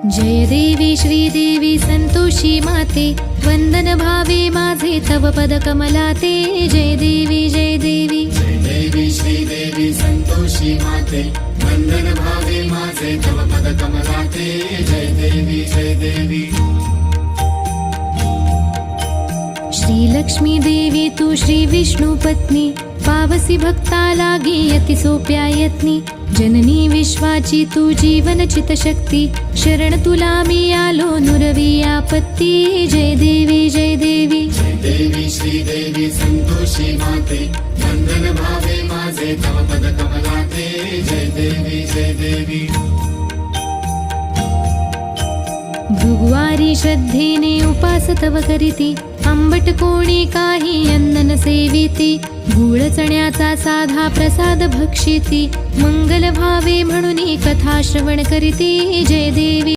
जय देवी श्रीदेवी संतोषी माते, वंदन भावे माझे तव पद कमलाते। जय देवी जय देवी जय देवी श्रीदेवी संतोषी माते, वंदन भावे माझे तव पद कमलाते। जय देवी जय देवी श्री लक्ष्मी देवी तू श्री विष्णु पत्नी, पावसी भक्ता लागी अति सोप्या यत्नी। जननी विश्वाची तू जीवन चित शक्ती, शरण तुला मी आलो नुरवी आपत्ती। जय देवी जय देवी जय देवी श्रीदेवी संतोषी माते, वंदन भावे माझे तव पद कमलाते। जय देवी जय देवी भृगुवारी श्रद्धेने उपास तव करीती, आंबट कोणी काही अन्न न सेविती। गूळ चण्याचा साधा प्रसाद भक्षिती, मंगल भावे म्हणून कथा श्रवण करीती। जय देवी